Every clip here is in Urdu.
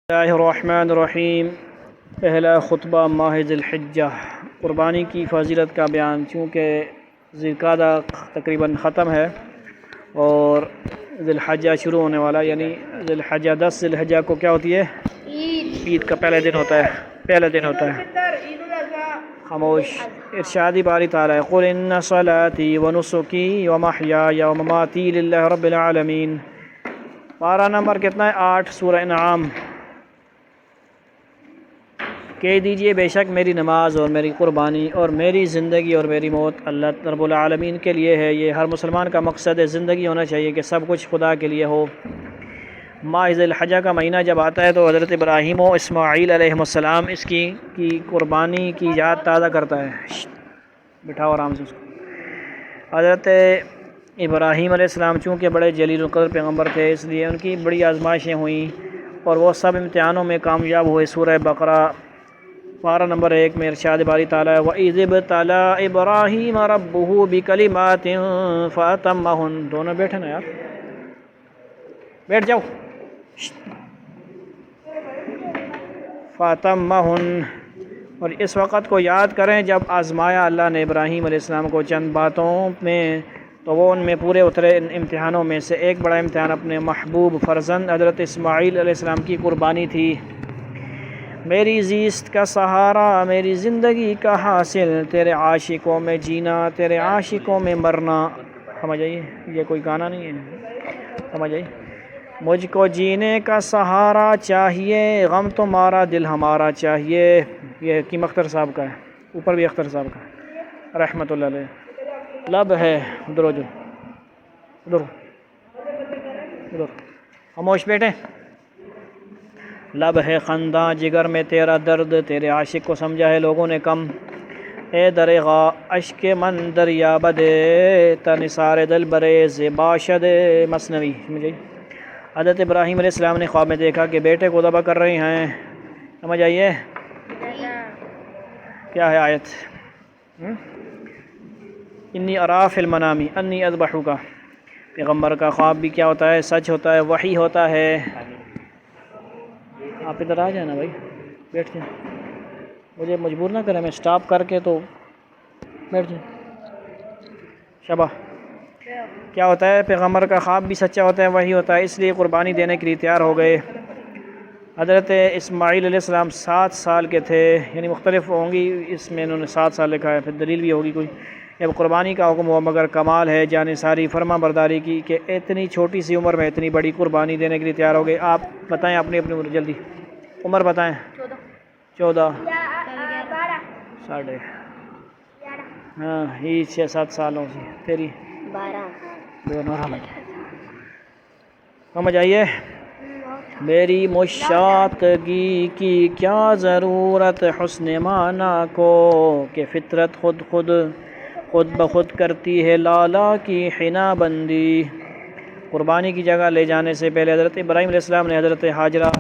اللہ الرحمن الرحیم۔ پہلا خطبہ ماہ ذی الحجہ، قربانی کی فضیلت کا بیان۔ چونکہ ذی القعدہ تقریباً ختم ہے اور ذی الحجہ شروع ہونے والا، یعنی ذی الحجہ 10 ذی الحجہ کو کیا ہوتی ہے؟ عید کا پہلا دن ہوتا ہے۔ خاموش۔ ارشاد باری تعالیٰ قل ان صلاتی ونسکی ومحیای ومماتی للہ رب العالمین۔ پارہ نمبر کتنا ہے؟ 8 سورہ انعام۔ کہہ دیجئے بے شک میری نماز اور میری قربانی اور میری زندگی اور میری موت اللہ رب العالمین کے لیے ہے۔ یہ ہر مسلمان کا مقصد ہے، زندگی ہونا چاہیے کہ سب کچھ خدا کے لیے ہو۔ ماہ ذی الحجہ کا مہینہ جب آتا ہے تو حضرت ابراہیم و اسماعیل علیہ السلام اس کی قربانی کی یاد تازہ کرتا ہے۔ بٹھاؤ آرام سے اس کو۔ حضرت ابراہیم علیہ السلام چونکہ بڑے جلیل القدر پیغمبر تھے، اس لیے ان کی بڑی آزمائشیں ہوئیں اور وہ سب امتحانوں میں کامیاب ہوئے۔ سورہ بقرہ پارہ نمبر 1 میں ارشاد باری تعالیٰ وَإِذِ ابْتَلَىٰ إِبْرَاهِيمَ رَبُّهُ بِكَلِمَاتٍ فَأَتَمَّهُنَّ۔ دونوں بیٹھے نا یار، بیٹھ جاؤ۔ فَأَتَمَّهُنَّ۔ اور اس وقت کو یاد کریں جب آزمایا اللہ نے ابراہیم علیہ السلام کو چند باتوں میں، تو وہ ان میں پورے اترے۔ ان امتحانوں میں سے ایک بڑا امتحان اپنے محبوب فرزند حضرت اسماعیل علیہ السلام کی قربانی تھی۔ میری زیست کا سہارا، میری زندگی کا حاصل، تیرے عاشقوں میں جینا، تیرے عاشقوں میں مرنا۔ سمجھ آئیے، یہ کوئی گانا نہیں ہے، سمجھ آئیے۔ مجھ کو جینے کا سہارا چاہیے، غم تمہارا دل ہمارا چاہیے۔ یہ حکیم اختر صاحب کا ہے، اوپر بھی اختر صاحب کا ہے رحمۃ اللہ علیہ۔ لب ہے ادھر خاموش بیٹھے۔ لب ہے خنداں جگر میں تیرا درد، تیرے عاشق کو سمجھا ہے لوگوں نے کم۔ اے درغا اشک من دریا بدے، تنثار دل بریز باشد مثنوی۔ حضرت ابراہیم علیہ السلام نے خواب میں دیکھا کہ بیٹے کو ذبح کر رہے ہیں۔ سمجھ آئیے کیا ہے آیت؟ انی ارا فی المنام انی اذبحک۔ پیغمبر کا خواب بھی کیا ہوتا ہے؟ سچ ہوتا ہے، وحی ہوتا ہے۔ آپ ادھر آ جائیں نا بھائی، بیٹھ جائیں، مجھے مجبور نہ کریں، میں سٹاپ کر کے تو بیٹھ جائیں۔ شبہ کیا ہوتا ہے؟ پیغمبر کا خواب بھی سچا ہوتا ہے، وہی ہوتا ہے، اس لیے قربانی دینے کے لیے تیار ہو گئے۔ حضرت اسماعیل علیہ السلام 7 سال کے تھے، یعنی مختلف ہوں گی، اس میں انہوں نے 7 سال لکھا ہے، پھر دلیل بھی ہوگی کوئی۔ جب قربانی کا حکم ہوا، مگر کمال ہے جانثاری فرما برداری کی کہ اتنی چھوٹی سی عمر میں اتنی بڑی قربانی دینے کے لیے تیار ہو گئے۔ آپ بتائیں اپنی عمر، جلدی عمر بتائیں۔ 14 ساڑھے ہاں ہی 6-7 سالوں سے تیری 12 سمجھ آئیے۔ میری مشاطگی کی کیا ضرورت حسن معنی کو، کہ فطرت خود بخود کرتی ہے لالا کی حنا بندی۔ قربانی کی جگہ لے جانے سے پہلے حضرت ابراہیم علیہ السلام نے حضرت حاجرہ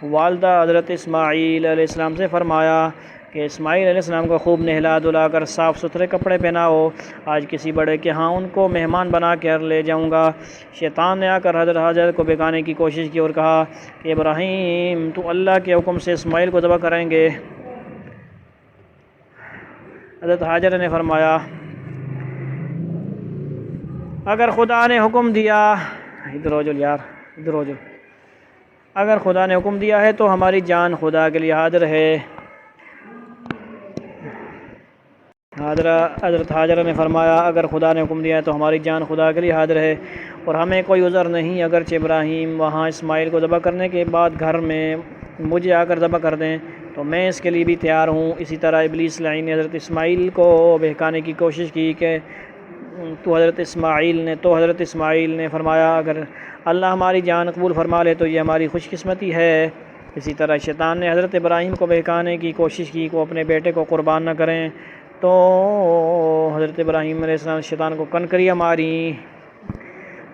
والدہ حضرت اسماعیل علیہ السلام سے فرمایا کہ اسماعیل علیہ السلام کو خوب نہلا دھلا کر صاف ستھرے کپڑے پہناؤ، آج کسی بڑے کے ہاں ان کو مہمان بنا کر لے جاؤں گا۔ شیطان نے آ کر حضرت حاجر کو بہکانے کی کوشش کی اور کہا کہ ابراہیم تو اللہ کے حکم سے اسماعیل کو ذبح کریں گے؟ حضرت حاجر نے فرمایا اگر خدا نے حکم دیا، ادھر ہو جاؤ یار، ادھر ہو جاؤ، اگر خدا نے حکم دیا ہے تو ہماری جان خدا کے لیے حاضر ہے۔ حضرت حاجرہ نے فرمایا اگر خدا نے حکم دیا ہے تو ہماری جان خدا کے لیے حاضر ہے اور ہمیں کوئی عذر نہیں، اگرچہ ابراہیم وہاں اسماعیل کو ذبح کرنے کے بعد گھر میں مجھے آ کر ذبح کر دیں تو میں اس کے لیے بھی تیار ہوں۔ اسی طرح ابلیس لعین نے حضرت اسماعیل کو بہکانے کی کوشش کی کہ حضرت اسماعیل نے فرمایا اگر اللہ ہماری جان قبول فرما لے تو یہ ہماری خوش قسمتی ہے۔ اسی طرح شیطان نے حضرت ابراہیم کو بہکانے کی کوشش کی کہ اپنے بیٹے کو قربان نہ کریں، تو حضرت ابراہیم علیہ السلام شیطان کو کنکریاں ماری،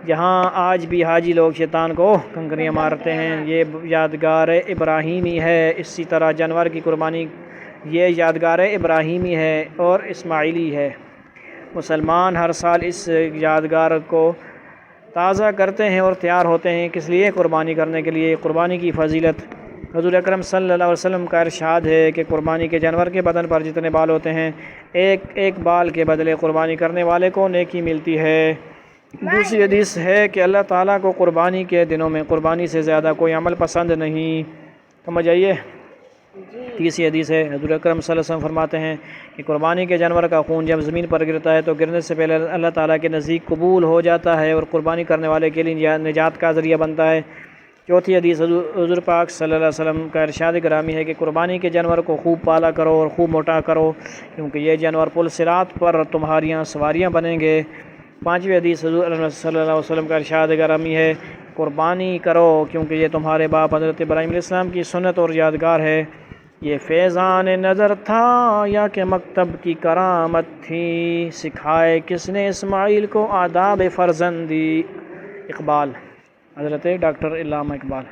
جہاں آج بھی حاجی لوگ شیطان کو کنکریاں مارتے ہیں۔ یہ یادگار ابراہیمی ہے۔ اسی طرح جانور کی قربانی یہ یادگار ابراہیمی ہے اور اسماعیلی ہے۔ مسلمان ہر سال اس یادگار کو تازہ کرتے ہیں اور تیار ہوتے ہیں، کس لیے؟ قربانی کرنے کے لیے۔ قربانی کی فضیلت حضور اکرم صلی اللہ علیہ وسلم کا ارشاد ہے کہ قربانی کے جانور کے بدن پر جتنے بال ہوتے ہیں ایک ایک بال کے بدلے قربانی کرنے والے کو نیکی ملتی ہے۔ دوسری حدیث ہے کہ اللہ تعالیٰ کو قربانی کے دنوں میں قربانی سے زیادہ کوئی عمل پسند نہیں۔ سمجھ آئیے؟ تیسری حدیث ہے، حضور اکرم صلی اللہ علیہ وسلم فرماتے ہیں کہ قربانی کے جانور کا خون جب زمین پر گرتا ہے تو گرنے سے پہلے اللہ تعالیٰ کے نزدیک قبول ہو جاتا ہے اور قربانی کرنے والے کے لیے نجات کا ذریعہ بنتا ہے۔ چوتھی حدیث حضور پاک صلی اللہ علیہ وسلم کا ارشاد گرامی ہے کہ قربانی کے جانور کو خوب پالا کرو اور خوب موٹا کرو، کیونکہ یہ جانور پل صراط پر تمہاریاں سواریاں بنیں گے۔ پانچویں حدیث حضور صلی اللہ علیہ وسلم کا ارشاد گرامی ہے، قربانی کرو کیونکہ یہ تمہارے باپ حضرت ابراہیم علیہ السلام کی سنت اور یادگار ہے۔ یہ فیضان نظر تھا یا کہ مکتب کی کرامت تھی، سکھائے کس نے اسماعیل کو آداب فرزندی۔ اقبال، حضرت ڈاکٹر علامہ اقبال۔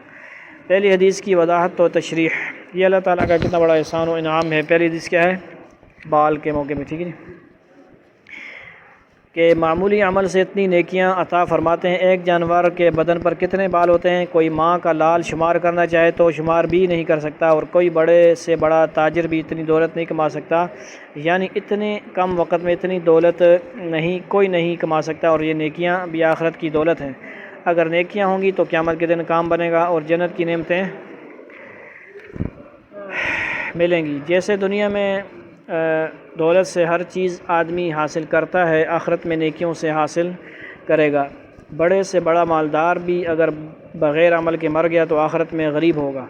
پہلی حدیث کی وضاحت و تشریح، یہ اللہ تعالیٰ کا کتنا بڑا احسان و انعام ہے۔ پہلی حدیث کیا ہے؟ بال کے موقع میں، ٹھیک ہے کہ معمولی عمل سے اتنی نیکیاں عطا فرماتے ہیں۔ ایک جانور کے بدن پر کتنے بال ہوتے ہیں کوئی ماں کا لال شمار کرنا چاہے تو شمار بھی نہیں کر سکتا، اور کوئی بڑے سے بڑا تاجر بھی اتنی دولت نہیں کما سکتا، یعنی اتنے کم وقت میں اتنی دولت کوئی نہیں کما سکتا، اور یہ نیکیاں بھی آخرت کی دولت ہیں۔ اگر نیکیاں ہوں گی تو قیامت کے دن کام بنے گا اور جنت کی نعمتیں ملیں گی۔ جیسے دنیا میں دولت سے ہر چیز آدمی حاصل کرتا ہے، آخرت میں نیکیوں سے حاصل کرے گا۔ بڑے سے بڑا مالدار بھی اگر بغیر عمل کے مر گیا تو آخرت میں غریب ہوگا،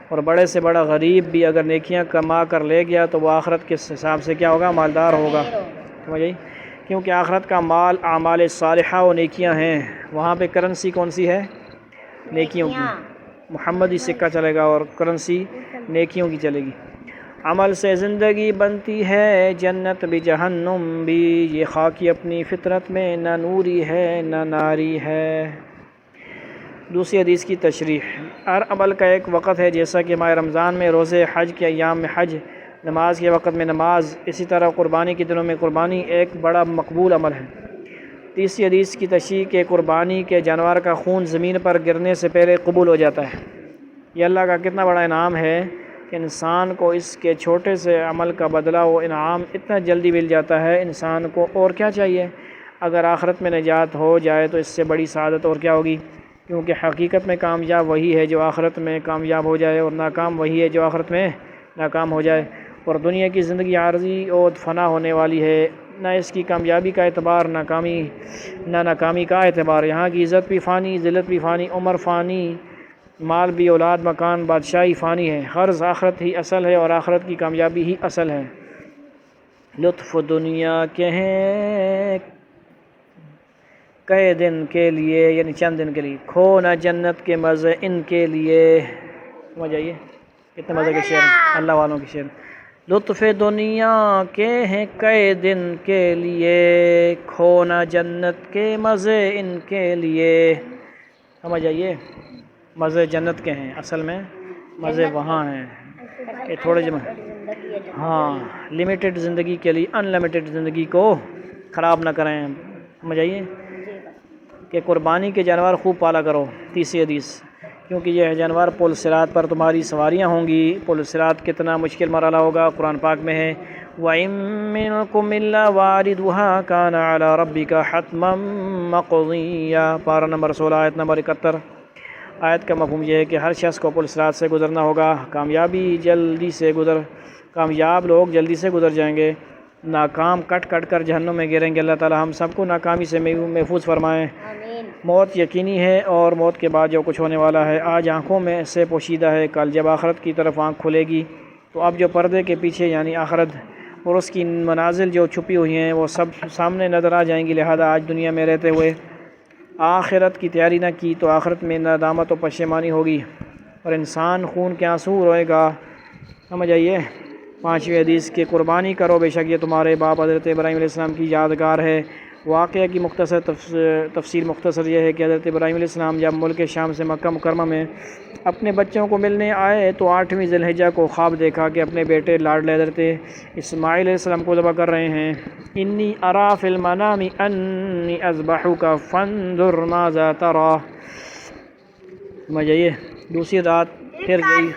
اور بڑے سے بڑا غریب بھی اگر نیکیاں کما کر لے گیا تو وہ آخرت کے حساب سے کیا ہوگا؟ مالدار ہوگا۔ سمجھ آئی؟ کیونکہ آخرت کا مال اعمال صالحہ و نیکیاں ہیں، وہاں پہ کرنسی کون سی ہے؟ نیکیوں کی، محمدی سکہ چلے گا اور کرنسی نیکیوں کی چلے گی۔ عمل سے زندگی بنتی ہے جنت بھی جہنم بھی، یہ خاکی اپنی فطرت میں نہ نوری ہے نہ ناری ہے۔ دوسری حدیث کی تشریح، ہر عمل کا ایک وقت ہے، جیسا کہ ماہ رمضان میں روزے، حج کے ایام میں حج، نماز کے وقت میں نماز، اسی طرح قربانی کے دنوں میں قربانی ایک بڑا مقبول عمل ہے۔ تیسری حدیث کی تشریح کہ قربانی کے جانور کا خون زمین پر گرنے سے پہلے قبول ہو جاتا ہے۔ یہ اللہ کا کتنا بڑا انعام ہے کہ انسان کو اس کے چھوٹے سے عمل کا بدلہ و انعام اتنا جلدی مل جاتا ہے۔ انسان کو اور کیا چاہیے؟ اگر آخرت میں نجات ہو جائے تو اس سے بڑی سعادت اور کیا ہوگی؟ کیونکہ حقیقت میں کامیاب وہی ہے جو آخرت میں کامیاب ہو جائے، اور ناکام وہی ہے جو آخرت میں ناکام ہو جائے۔ اور دنیا کی زندگی عارضی اور فنا ہونے والی ہے، نہ اس کی کامیابی کا اعتبار نہ ناکامی کا اعتبار۔ یہاں کی عزت بھی فانی، ذلت بھی فانی، عمر فانی، مال بھی، اولاد، مکان، بادشاہی فانی ہے۔ غرض آخرت ہی اصل ہے اور آخرت کی کامیابی ہی اصل ہے۔ لطف دنیا کے ہیں کئے دن کے لیے، یعنی چند دن کے لیے، کھونا جنت کے مزے ان کے لیے۔ سمجھ آئیے کتنے مزے کے شعر، اللہ والوں کے شعر۔ لطف دنیا کے ہیں کئے دن کے لیے، کھونا جنت کے مزے ان کے لیے۔ سمجھ آئیے، مزے جنت کے ہیں، اصل میں مزے وہاں ہیں کہ تھوڑے ہاں لمیٹڈ زندگی کے لیے ان لمیٹڈ زندگی کو خراب نہ کریں۔ سمجھ آئیے کہ قربانی کے جانور خوب پالا کرو۔ تیسری حدیث، کیونکہ یہ جانور پل صراط پر تمہاری سواریاں ہوں گی۔ پل صراط کتنا مشکل مرحلہ ہوگا، قرآن پاک میں ہے وَإِن مِّنكُمْ إِلَّا وَارِدُهَا كَانَ عَلَى رَبِّكَ حَتْمًا مَّقْضِيًّا۔ پارہ نمبر 16 آیت نمبر 71۔ آیت کا مفہوم یہ ہے کہ ہر شخص کو پل صراط سے گزرنا ہوگا۔ کامیاب لوگ جلدی سے گزر جائیں گے، ناکام کٹ کر جہنم میں گریں گے۔ اللہ تعالی ہم سب کو ناکامی سے محفوظ فرمائیں۔ موت یقینی ہے اور موت کے بعد جو کچھ ہونے والا ہے آج آنکھوں میں سے پوشیدہ ہے، کل جب آخرت کی طرف آنکھ کھلے گی تو اب جو پردے کے پیچھے یعنی آخرت اور اس کی منازل جو چھپی ہوئی ہیں وہ سب سامنے نظر آ جائیں گی۔ لہذا آج دنیا میں رہتے ہوئے آخرت کی تیاری نہ کی تو آخرت میں ندامت و پشیمانی ہوگی اور انسان خون کے آنسو روئے گا۔ سمجھ آئیے۔ پانچویں حدیث کہ قربانی کرو، بے شک یہ تمہارے باپ حضرت ابراہیم علیہ السلام کی یادگار ہے۔ واقعہ کی مختصر تفصیل مختصر یہ ہے کہ حضرت ابراہیم علیہ السلام جب ملک شام سے مکہ مکرمہ میں اپنے بچوں کو ملنے آئے تو 8ویں ذی الحجہ کو خواب دیکھا کہ اپنے بیٹے لاڈلے حضرت اسماعیل علیہ السلام کو ذبح کر رہے ہیں۔ انی ارا فی المنام انی اذبحک فانظر ماذا تری۔ سمجھ آئیے۔ دوسری رات پھر یہی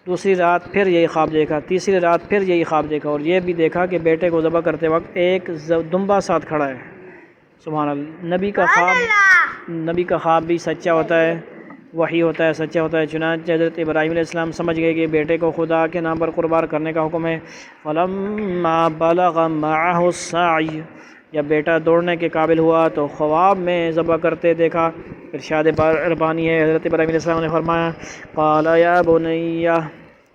دوسری رات پھر یہی خواب دیکھا، تیسری رات پھر یہی خواب دیکھا، اور یہ بھی دیکھا کہ بیٹے کو ذبح کرتے وقت ایک دمبا ساتھ کھڑا ہے۔ سبحان اللہ، نبی کا خواب بھی سچا ہوتا ہے، وحی ہوتا ہے، سچا ہوتا ہے۔ چنانچہ حضرت ابراہیم علیہ السلام سمجھ گئے کہ بیٹے کو خدا کے نام پر قربان کرنے کا حکم ہے۔ فَلَمَّا بَلَغَ مَعَهُ السَّعْيُ، جب بیٹا دوڑنے کے قابل ہوا تو خواب میں ذبح کرتے دیکھا۔ ارشاد ربانی ہے، حضرت ابراہیم علیہ السلام نے فرمایا قال یا بنی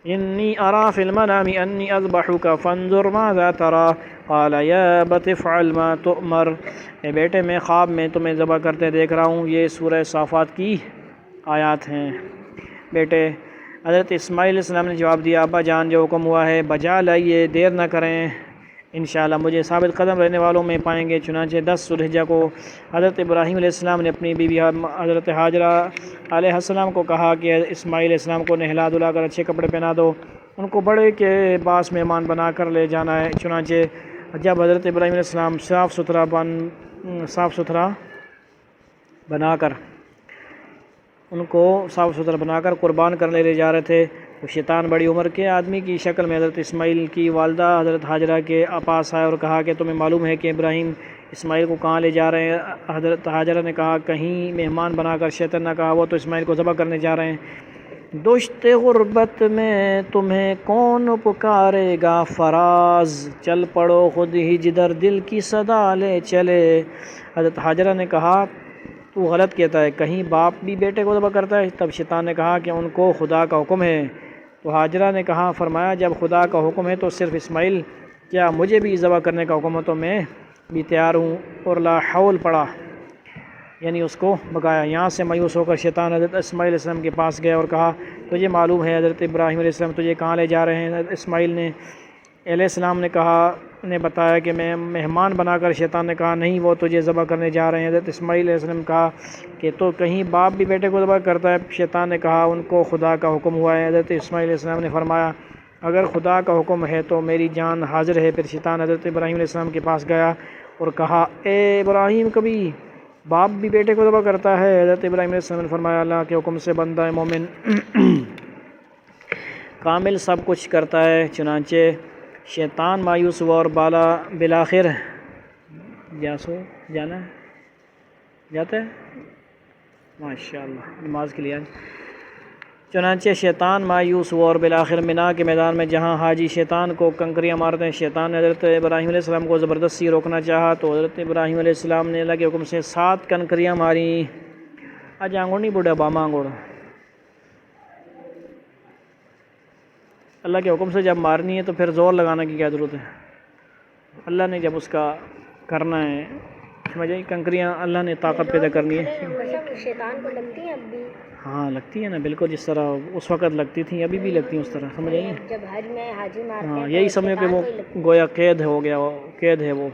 انی ارا فی المنام انی اذبحک فانظر ماذا ترى قال یا ابت افعل ما تؤمر، اے بیٹے میں خواب میں تمہیں ذبح کرتے دیکھ رہا ہوں۔ یہ سورہ صافات کی آیات ہیں۔ بیٹے حضرت اسماعیل علیہ السلام نے جواب دیا، ابا جان جو حکم ہوا ہے بجا لائیے، دیر نہ کریں، انشاءاللہ مجھے ثابت قدم رہنے والوں میں پائیں گے۔ چنانچہ 10 ذوالحجہ کو حضرت ابراہیم علیہ السلام نے اپنی بیوی حضرت حاجرہ علیہ السلام کو کہا کہ اسماعیل علیہ السلام کو نہلا دھلا کر اچھے کپڑے پہنا دو، ان کو بڑے کے پاس مہمان بنا کر لے جانا ہے۔ چنانچہ جب حضرت ابراہیم علیہ السلام صاف ستھرا بنا کر قربان کرنے لے جا رہے تھے، تو شیطان بڑی عمر کے آدمی کی شکل میں حضرت اسماعیل کی والدہ حضرت حاجرہ کے پاس آئے اور کہا کہ تمہیں معلوم ہے کہ ابراہیم اسماعیل کو کہاں لے جا رہے ہیں؟ حضرت حاجرہ نے کہا کہیں مہمان بنا کر، شیطان نے کہا وہ تو اسماعیل کو ذبح کرنے جا رہے ہیں۔ دشت غربت میں تمہیں کون پکارے گا فراز، چل پڑو خود ہی جدھر دل کی صدا لے چلے۔ حضرت حاجرہ نے کہا تو غلط کہتا ہے، کہیں باپ بھی بیٹے کو ذبح کرتا ہے؟ تب شیطان نے کہا کہ ان کو خدا کا حکم ہے۔ تو حاجرہ نے کہا فرمایا جب خدا کا حکم ہے تو صرف اسماعیل کیا مجھے بھی ذبح کرنے کا حکم ہے تو میں بھی تیار ہوں، اور لا حول پڑا، یعنی اس کو بگایا۔ یہاں سے مایوس ہو کر شیطان حضرت اسماعیل علیہ السلام کے پاس گیا اور کہا تجھے معلوم ہے حضرت ابراہیم علیہ السلام تجھے کہاں لے جا رہے ہیں؟ حضرت اسماعیل علیہ السلام نے بتایا کہ میں مہمان بنا کر۔ شیطان نے کہا نہیں، وہ تجھے ذبح کرنے جا رہے ہیں۔ حضرت اسماعیل علیہ السلام نے کہا کہ تو کہیں باپ بھی بیٹے کو ذبح کرتا ہے؟ شیطان نے کہا ان کو خدا کا حکم ہوا ہے۔ حضرت اسماعیل علیہ السلام نے فرمایا اگر خدا کا حکم ہے تو میری جان حاضر ہے۔ پھر شیطان حضرت ابراہیم علیہ السلام کے پاس گیا اور کہا اے ابراہیم کبھی باپ بھی بیٹے کو ذبح کرتا ہے؟ حضرت ابراہیم علیہ السلام نے فرمایا اللہ کے حکم سے بندہ مومن کامل سب کچھ کرتا ہے۔ چنانچہ شیطان مایوس ہوا اور بالآخر جانا ہے جاتا ہے ماشاءاللہ نماز کے لیے۔ چنانچہ شیطان مایوس ہوا اور بالآخر مینا کے میدان میں جہاں حاجی شیطان کو کنکریاں مارتے ہیں، شیطان نے حضرت ابراہیم علیہ السلام کو زبردستی روکنا چاہا تو حضرت ابراہیم علیہ السلام نے اللہ کے حکم سے 7 کنکریاں ماریں۔ آج آنگوڑ نہیں بوڑھا باما آنگوڑ، اللہ کے حکم سے جب مارنی ہے تو پھر زور لگانے کی کیا ضرورت ہے؟ اللہ نے جب اس کا کرنا ہے سمجھے، کنکریاں اللہ نے طاقت پیدا کرنی ہے۔ شیطان کو لگتی ہیں اب بھی؟ ہاں لگتی ہے نا، بالکل جس طرح اس وقت لگتی تھیں ابھی بھی لگتی ہیں اس طرح، سمجھ آئیے؟ جب حج میں حاجی مارتے ہیں ہاں یہی سمجھو کہ وہ گویا قید ہو گیا، قید ہے وہ،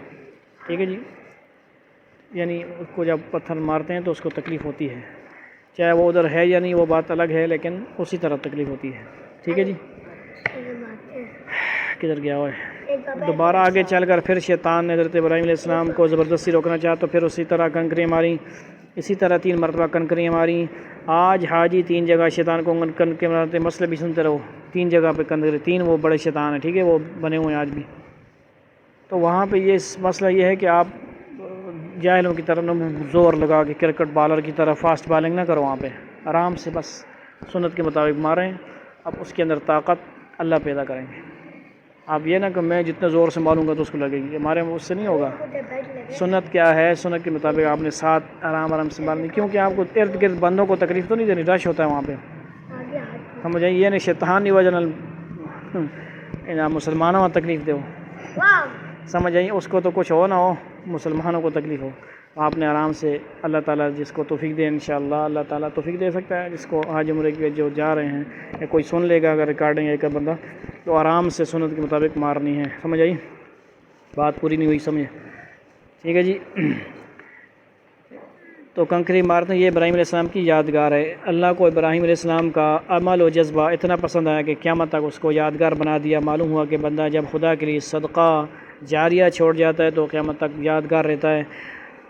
ٹھیک ہے جی۔ یعنی اس کو جب پتھر مارتے ہیں تو اس کو تکلیف ہوتی ہے، چاہے وہ ادھر ہے یا نہیں وہ بات الگ ہے، لیکن اسی طرح تکلیف ہوتی ہے، ٹھیک ہے جی۔ کدھر گیا ہوا ہے؟ دوبارہ آگے چل کر پھر شیطان نے حضرت ابراہیم علیہ السلام کو زبردستی روکنا چاہا تو پھر اسی طرح کنکریاں ماریں، اسی طرح 3 مرتبہ کنکریاں ماریں۔ آج حاجی 3 جگہ شیطان کو کنکریاں مارتے، مسئلے بھی سنتے رہو، 3 جگہ پہ کنکریاں، 3 وہ بڑے شیطان ہیں، ٹھیک ہے، وہ بنے ہوئے ہیں آج بھی۔ تو وہاں پہ یہ مسئلہ یہ ہے کہ آپ جاہلوں کی طرح زور لگا کے کرکٹ بالر کی طرح فاسٹ بالنگ نہ کرو، وہاں پہ آرام سے بس سنت کے مطابق ماریں، اب اس کے اندر طاقت اللہ پیدا کریں گے۔ آپ یہ نہ کہ میں جتنا زور سے ماروں گا تو اس کو لگے گی، ہمارے اس سے نہیں ہوگا۔ سنت کیا ہے؟ سنت کے مطابق آپ نے 7 آرام سے مارنی، کیونکہ آپ کو ارد گرد بندوں کو تکلیف تو نہیں دینی، رش ہوتا ہے وہاں پہ، سمجھ آئیے؟ یہ نہیں شیطان نہیں وجہ مسلمانوں کو تکلیف دو، سمجھ آئیے؟ اس کو تو کچھ ہو نہ ہو، مسلمانوں کو تکلیف ہو، آپ نے آرام سے، اللہ تعالیٰ جس کو توفیق دے انشاءاللہ اللہ تعالیٰ توفیق دے سکتا ہے، جس کو حج عمرے کے جو جا رہے ہیں یا کوئی سن لے گا اگر ریکارڈنگ ایک بندہ تو آرام سے سنت کے مطابق مارنی ہے، سمجھ آئی؟ بات پوری نہیں ہوئی، سمجھے؟ ٹھیک ہے جی۔ تو کنکری مارتے یہ ابراہیم علیہ السلام کی یادگار ہے۔ اللہ کو ابراہیم علیہ السلام کا عمل و جذبہ اتنا پسند آیا کہ قیامت تک اس کو یادگار بنا دیا۔ معلوم ہوا کہ بندہ جب خدا کے لیے صدقہ جاریہ چھوڑ جاتا ہے تو قیامت تک یادگار رہتا ہے۔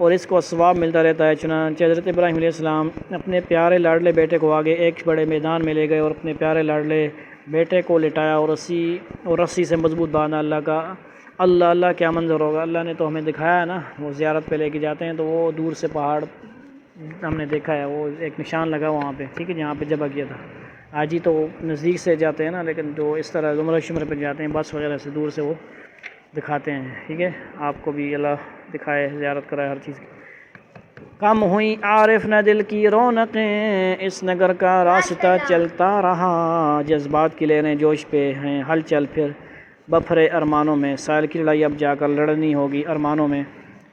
اور اس کو ثواب ملتا رہتا ہے۔ چنانچہ حضرت ابراہیم علیہ السلام اپنے پیارے لاڈلے بیٹے کو آگے ایک بڑے میدان میں لے گئے اور اپنے پیارے لاڈلے بیٹے کو لٹایا اور رسی سے مضبوط باندھا۔ اللہ کیا منظر ہوگا، اللہ نے تو ہمیں دکھایا ہے نا، وہ زیارت پہ لے کے جاتے ہیں تو وہ دور سے پہاڑ ہم نے دیکھا ہے، وہ ایک نشان لگا وہاں پہ، ٹھیک ہے، جہاں پہ ذبح کیا تھا۔ آج ہی تو نزدیک سے جاتے ہیں نا، لیکن جو اس طرح عمرہ شمرہ پہ جاتے ہیں بس وغیرہ سے دور سے وہ دکھاتے ہیں، ٹھیک ہے۔ آپ کو بھی اللہ دکھائے، زیارت کرائے ہر چیز کی۔ کم ہوئی عارف نہ دل کی رونقیں، اس نگر کا راستہ چلتا رہا، جذبات کی لہریں جوش پہ ہیں ہلچل، پھر بپھرے ارمانوں میں، سائل کی لڑائی اب جا کر لڑنی ہوگی ارمانوں میں۔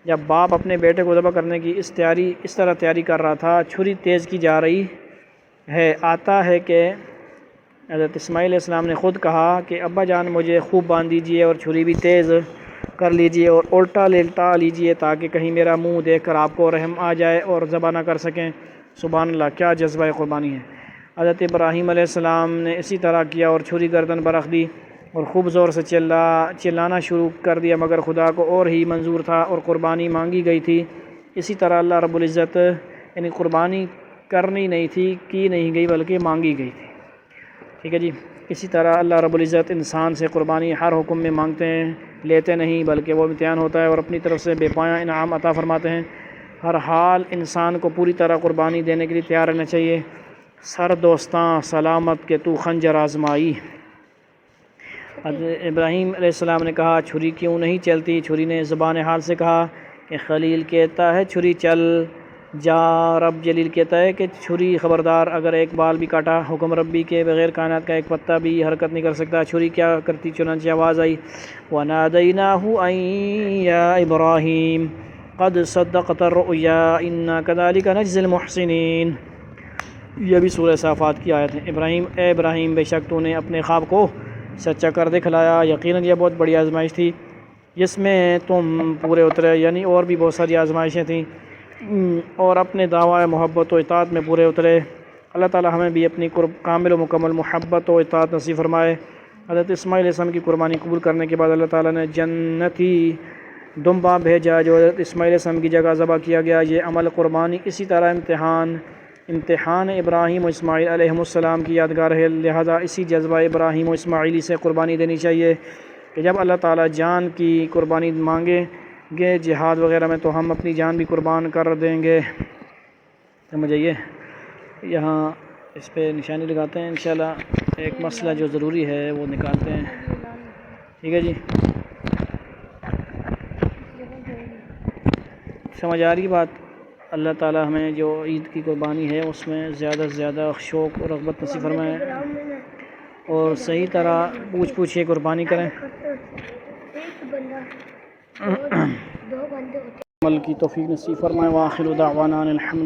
جب باپ اپنے بیٹے کو ذبح کرنے کی اس طرح تیاری کر رہا تھا، چھری تیز کی جا رہی ہے۔ آتا ہے کہ حضرت اسماعیل علیہ السلام نے خود کہا کہ ابا جان مجھے خوب باندھ دیجئے اور چھری بھی تیز کر لیجئے اور الٹا للٹا لیجئے تاکہ کہیں میرا منہ دیکھ کر آپ کو رحم آ جائے اور ذبح نہ کر سکیں۔ سبحان اللہ، کیا جذبہ قربانی ہے۔ حضرت ابراہیم علیہ السلام نے اسی طرح کیا اور چھری گردن پر رکھ دی اور خوب زور سے چلانا شروع کر دیا، مگر خدا کو اور ہی منظور تھا اور قربانی مانگی گئی تھی۔ اسی طرح اللہ رب العزت، یعنی قربانی کرنی نہیں تھی، کی نہیں گئی بلکہ مانگی گئی تھی، ٹھیک ہے جی۔ اسی طرح اللہ رب العزت انسان سے قربانی ہر حکم میں مانگتے ہیں، لیتے نہیں، بلکہ وہ امتحان ہوتا ہے اور اپنی طرف سے بے پایاں انعام عطا فرماتے ہیں۔ ہر حال انسان کو پوری طرح قربانی دینے کے لیے تیار رہنا چاہیے۔ سر دوستاں سلامت کہ تو خنجر آزمائی۔ ابراہیم علیہ السلام نے کہا چھری کیوں نہیں چلتی؟ چھری نے زبان حال سے کہا کہ خلیل کہتا ہے چھری چل جا، رب جلیل کہتا ہے کہ چھری خبردار، اگر ایک بال بھی کاٹا حکم ربی کے بغیر کائنات کا ایک پتہ بھی حرکت نہیں کر سکتا، چھری کیا کرتی؟ چنانچہ آواز آئی وَنَادَيْنَاهُ أَن يَا إِبْرَاهِيمُ قَدْ صَدَّقْتَ الرُّؤْيَا إِنَّا كَذَلِكَ نَجْزِي الْمُحْسِنِينَ۔ یہ بھی سورہ صافات کی آیت ہے۔ اے ابراہیم بے شک تو نے اپنے خواب کو سچا کر دکھلایا، یقیناً یہ بہت بڑی آزمائش تھی جس میں تم پورے اترے، یعنی اور بھی بہت ساری آزمائشیں تھیں، اور اپنے دعویٰ محبت و اطاعت میں پورے اترے۔ اللہ تعالی ہمیں بھی اپنی کامل و مکمل محبت و اطاعت نصیب فرمائے۔ حضرت اسماعیل علیہ السلام کی قربانی قبول کرنے کے بعد اللہ تعالیٰ نے جنتی دمبا بھیجا جو حضرت اسماعیل علیہ السلام کی جگہ ذبح کیا گیا۔ یہ عمل قربانی اسی طرح امتحان ابراہیم و اسماعیل علیہ السلام کی یادگار ہے، لہذا اسی جذبہ ابراہیم و اسماعیلی سے قربانی دینی چاہیے کہ جب اللہ تعالیٰ جان کی قربانی مانگیں گے جہاد وغیرہ میں تو ہم اپنی جان بھی قربان کر دیں گے۔ سمجھ آئیے، یہاں اس پہ نشانی لگاتے ہیں، انشاءاللہ ایک مسئلہ جو ضروری ہے وہ نکالتے ہیں، ٹھیک ہے جی۔ سمجھ آ رہی بات؟ اللہ تعالیٰ ہمیں جو عید کی قربانی ہے اس میں زیادہ سے زیادہ شوق اور رغبت نصیب فرمائے اور صحیح طرح پوچھ کے قربانی کریں، عمل کی توفیق نصیب فرمائے۔ وآخر دعوانا الحمد